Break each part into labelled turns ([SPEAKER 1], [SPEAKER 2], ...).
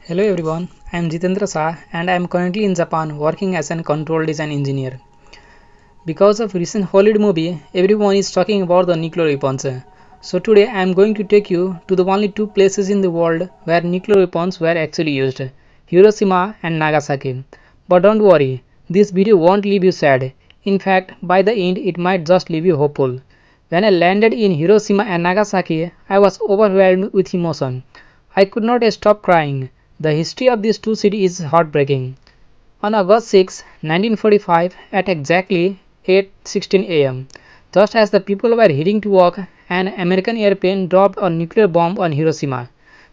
[SPEAKER 1] Hello everyone, I am Jitendra Shah and I am currently in Japan working as a control design engineer. Because of recent Hollywood movie, everyone is talking about the nuclear weapons. So today I am going to take you to the only two places in the world where nuclear weapons were actually used, Hiroshima and Nagasaki. But don't worry, this video won't leave you sad. In fact, by the end it might just leave you hopeful. When I landed in Hiroshima and Nagasaki, I was overwhelmed with emotion. I could not stop crying. The history of these two cities is heartbreaking. On August 6, 1945, at exactly 8:16 a.m., just as the people were heading to work, an American airplane dropped a nuclear bomb on Hiroshima.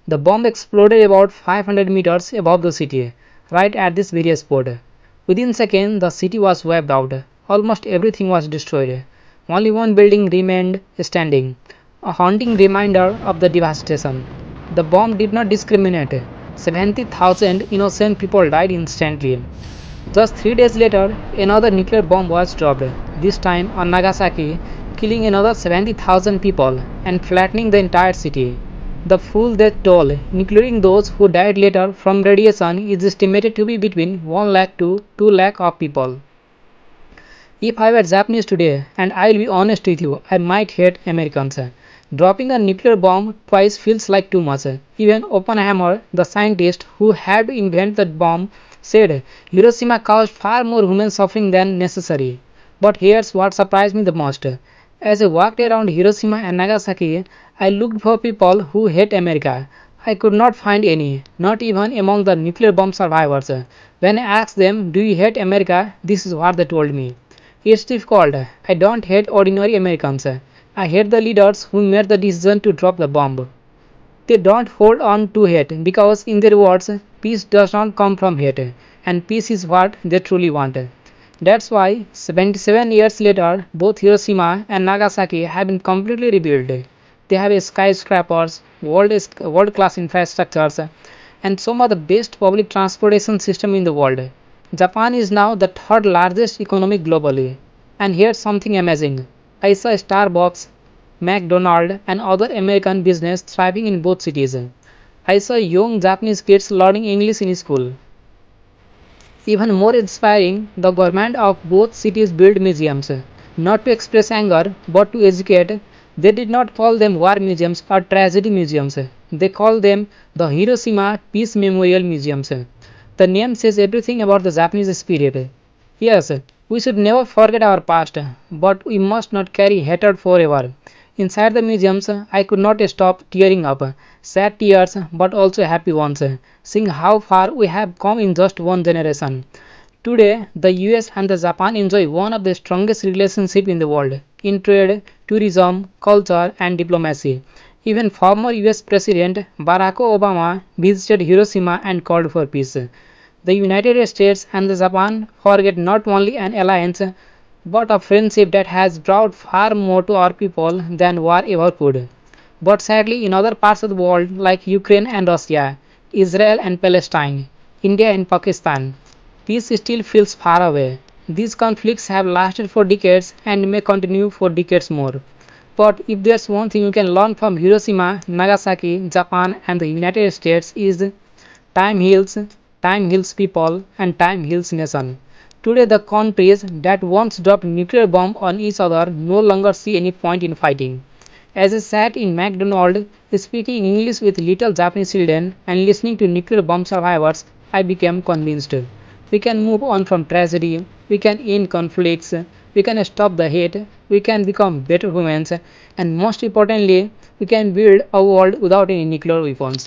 [SPEAKER 1] The bomb exploded about 500 meters above the city, right at this very spot. Within seconds, the city was wiped out. Almost everything was destroyed. Only one building remained standing, a haunting reminder of the devastation. The bomb did not discriminate. 70,000 innocent people died instantly. Just 3 days later, another nuclear bomb was dropped, this time on Nagasaki, killing another 70,000 people and flattening the entire city. The full death toll, including those who died later from radiation, is estimated to be between 1 lakh to 2 lakh of people. If I were Japanese today, and I'll be honest with you, I might hate Americans. Dropping a nuclear bomb twice feels like too much. Even Oppenheimer, the scientist who had to invent the bomb, said Hiroshima caused far more human suffering than necessary. But here's what surprised me the most. As I walked around Hiroshima and Nagasaki, I looked for people who hate America. I could not find any, not even among the nuclear bomb survivors. When I asked them, "Do you hate America?" this is what they told me. It's difficult. I don't hate ordinary Americans. I hate the leaders who made the decision to drop the bomb. They don't hold on to hate because, in their words, peace does not come from hate, and peace is what they truly want. That's why 77 years later, both Hiroshima and Nagasaki have been completely rebuilt. They have skyscrapers, world-class infrastructures, and some of the best public transportation system in the world. Japan is now the third largest economy globally. And here's something amazing. I saw Starbucks, McDonald's, and other American business thriving in both cities. I saw young Japanese kids learning English in school. Even more inspiring, the government of both cities built museums, not to express anger, but to educate. They did not call them war museums or tragedy museums. They called them the Hiroshima Peace Memorial Museums. The name says everything about the Japanese spirit. Yes, we should never forget our past, but we must not carry hatred forever. Inside the museums, I could not stop tearing up. Sad tears, but also happy ones, seeing how far we have come in just one generation. Today, the US and the Japan enjoy one of the strongest relationships in the world in trade, tourism, culture, and diplomacy. Even former US President Barack Obama visited Hiroshima and called for peace. The United States and the Japan forget not only an alliance but a friendship that has brought far more to our people than war ever could. But sadly, in other parts of the world like Ukraine and Russia, Israel and Palestine, India and Pakistan, peace still feels far away. These conflicts have lasted for decades and may continue for decades more. But if there's one thing you can learn from Hiroshima, Nagasaki, Japan, and the United States is time heals, time heals people, and time heals nation. Today, the countries that once dropped nuclear bomb on each other no longer see any point in fighting. As I sat in McDonald's speaking English with little Japanese children and listening to nuclear bomb survivors, I became convinced. We can move on from tragedy, we can end conflicts, we can stop the hate, we can become better humans, and most importantly, we can build a world without any nuclear weapons.